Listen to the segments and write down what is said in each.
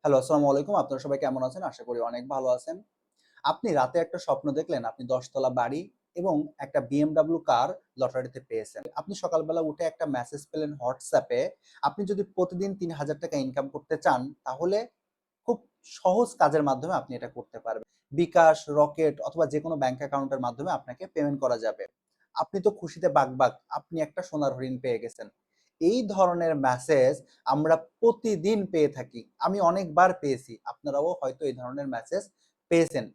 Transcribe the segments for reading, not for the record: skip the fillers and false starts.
Hello, আসসালামু আলাইকুম। আপনারা সবাই কেমন আছেন? আশা করি অনেক ভালো আছেন। আপনি রাতে একটা স্বপ্ন দেখলেন, আপনি ১০ তলা বাড়ি এবং একটা BMW কার লটারিতে পেয়েছেন। আপনি সকালবেলা উঠে একটা মেসেজ পেলেন WhatsApp এ, আপনি যদি প্রতিদিন ৳৩,০০০ ইনকাম করতে চান, তাহলে খুব সহজ কাজের মাধ্যমে আপনি এটা করতে পারবেন। বিকাশ, রকেট অথবা যেকোনো ব্যাংক অ্যাকাউন্টের মাধ্যমে আপনাকে পেমেন্ট করা যাবে। আপনি তো খুশিতে বাকবাক, আপনি একটা সোনার হরিণ পেয়ে গেছেন। এই ধরনের মেসেজ আমরা প্রতিদিন পেয়ে থাকি। আমি অনেকবার পেয়েছি। আপনারাও হয়তো এই ধরনের মেসেজ পেয়েছেন।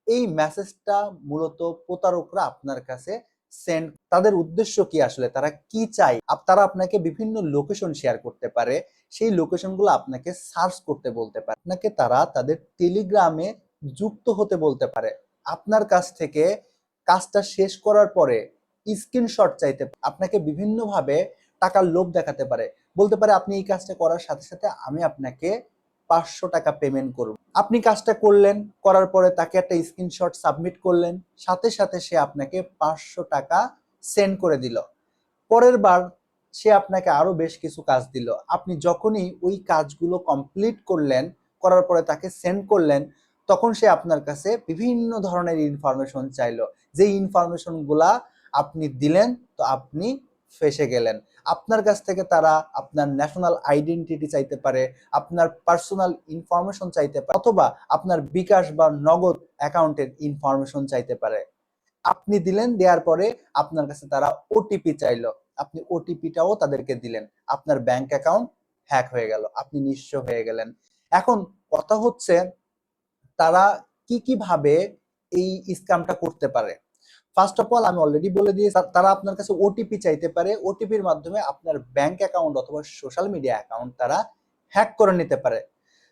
এই মেসেজটা মূলত প্রতারকরা আপনার কাছে সেন্ড তাদের উদ্দেশ্য কি আসলে? তারা কি চায়? তারা আপনাকে বিভিন্ন লোকেশন শেয়ার করতে পারে। সেই লোকেশনগুলো আপনাকে সার্চ করতে বলতে পারে। আপনাকে তারা তাদের টেলিগ্রামে যুক্ত হতে বলতে পারে। আপনার কাছ থেকে কাজটা শেষ করার পরে স্ক্রিনশট চাইতে আপনাকে বিভিন্নভাবে টাকার লোভ দেখাতে পারে। বলতে পারে আপনি এই কাজটা করার সাথে, সাথে আমি আপনাকে ৳৫০০ পেমেন্ট করব। আপনি কাজটা করলেন, করার পরে তাকে একটা স্ক্রিনশট সাবমিট করলেন। সাথে, সাথে সে আপনাকে ৳৫০০ সেন্ড করে দিল। পরের বার সে আপনাকে আরো বেশ কিছু কাজ দিল। আপনি যখনই ওই কাজগুলো কমপ্লিট করলেন, করার পরে তাকে সেন্ড করলেন, তখন সে আপনার কাছে বিভিন্ন ধরনের ইনফরমেশন চাইলো। যেই ইনফরমেশন গুলা আপনি দিলেন, তো আপনি ফেঁসে গেলেন। আপনার কাছ থেকে তারা আপনার ন্যাশনাল আইডেন্টিটি চাইতে পারে, আপনার পার্সোনাল ইনফরমেশন চাইতে পারে অথবা আপনার বিকাশ বা নগদ অ্যাকাউন্টের ইনফরমেশন চাইতে পারে। আপনি দিলেন, দেওয়ার পরে আপনার কাছে তারা ওটিপি চাইলো। আপনি ওটিপিটাও তাদেরকে দিলেন। আপনার ব্যাংক অ্যাকাউন্ট হ্যাক হয়ে গেল। আপনি নিঃস্ব হয়ে গেলেন। এখন কথা হচ্ছে তারা কি ভাবে এই স্ক্যামটা করতে পারে? ফার্স্ট অফ অল আমি অলরেডি বলে দিয়েছি তারা আপনার কাছে ওটিপি চাইতে পারে। ওটিপির মাধ্যমে আপনার ব্যাংক অ্যাকাউন্ট অথবা সোশ্যাল মিডিয়া অ্যাকাউন্ট তারা হ্যাক করে নিতে পারে।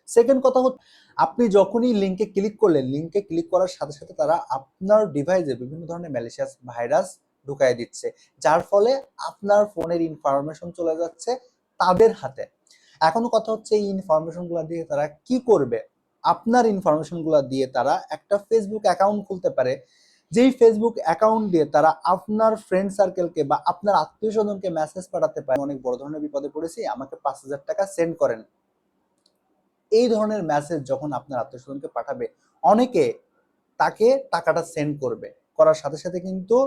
সেকেন্ড কথা হচ্ছে আপনি যখনই লিংকে ক্লিক করলেন, লিংকে ক্লিক করার সাথে, সাথে তারা আপনার ডিভাইসে বিভিন্ন ধরনের ম্যালিশিয়াস ভাইরাস ঢুকায় দিচ্ছে। যার ফলে আপনার ফোনের ইনফরমেশন চলে যাচ্ছে তাদের হাতে। এখন কথা হচ্ছে এই ইনফরমেশনগুলো দিয়ে তারা কি করবে? আপনার ইনফরমেশনগুলো দিয়ে তারা একটা ফেসবুক অ্যাকাউন্ট খুলতে পারে। যেই ফেসবুক অ্যাকাউন্ট দিয়ে তারা আপনার ফ্রেন্ড সার্কেলকে বা আপনার আত্মীয়স্বজনকে মেসেজ পাঠাতে পারে, অনেক বড় ধরনের বিপদে পড়েছি, আমাকে ৳৫,০০০ সেন্ড করেন। এই ধরনের মেসেজ যখন আপনার আত্মীয়স্বজনকে পাঠাবে, অনেকে তাকে টাকাটা সেন্ড করবে। করার সাথে, সাথে কিন্তু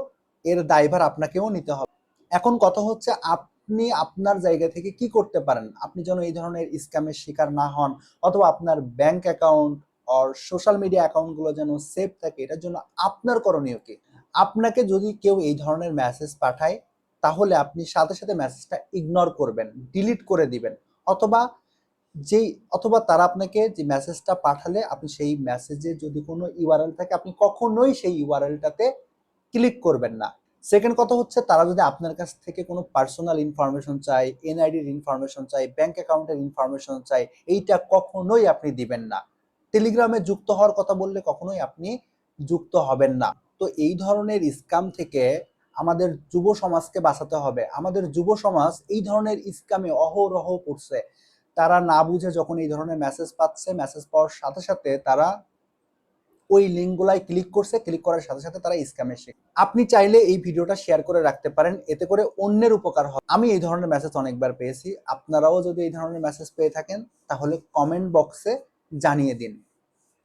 এর দায়ভার আপনাকেও নিতে হবে। এখন কথা হচ্ছে আপনি আপনার জায়গা থেকে কি করতে পারেন? আপনি যেন এই ধরনের স্ক্যামের শিকার না হন অথবা আপনার bank account or social media account গুলো যেন সেফ থাকে, এটার জন্য আপনার করণীয় কি? আপনাকে যদি কেউ এই ধরনের মেসেজ পাঠায়, তাহলে আপনি সাথে, সাথে মেসেজটা ইগনোর করবেন, ডিলিট করে দিবেন। অথবা যেই অথবা তারা আপনাকে যে মেসেজটা পাঠালে আপনি সেই মেসেজে যদি কোনো ইউআরএল থাকে আপনি কখনোই সেই ইউআরএলটাতে ক্লিক করবেন না। সেকেন্ড কথা হচ্ছে তারা যদি আপনার কাছ থেকে কোনো পার্সোনাল ইনফরমেশন চায়, এনআইডির ইনফরমেশন চায়, ব্যাংক অ্যাকাউন্টের ইনফরমেশন চায়, এইটা কখনোই আপনি দিবেন না। টেলিগ্রামে যুক্ত হওয়ার কথা বললে কখনোই আপনি যুক্ত হবেন না। তো এই ধরনের স্ক্যাম থেকে আমাদের যুব সমাজকে বাঁচাতে হবে। আমাদের যুব সমাজ এই ধরনের স্ক্যামে অহরহ পড়ছে। তারা না বুঝে যখন এই ধরনের মেসেজ পাচ্ছে, মেসেজ পাওয়ার সাথে, সাথে তারা ওই লিঙ্ক গুলায় ক্লিক করছে, ক্লিক করার সাথে, সাথে তারা স্ক্যামের শিকার। আপনি চাইলে এই ভিডিওটা শেয়ার করে রাখতে পারেন, এতে করে অন্যের উপকার হবে। আমি এই ধরনের মেসেজ অনেকবার পেয়েছি। আপনারাও যদি এই ধরনের মেসেজ পেয়ে থাকেন, তাহলে কমেন্ট বক্সে জানিয়ে দিন।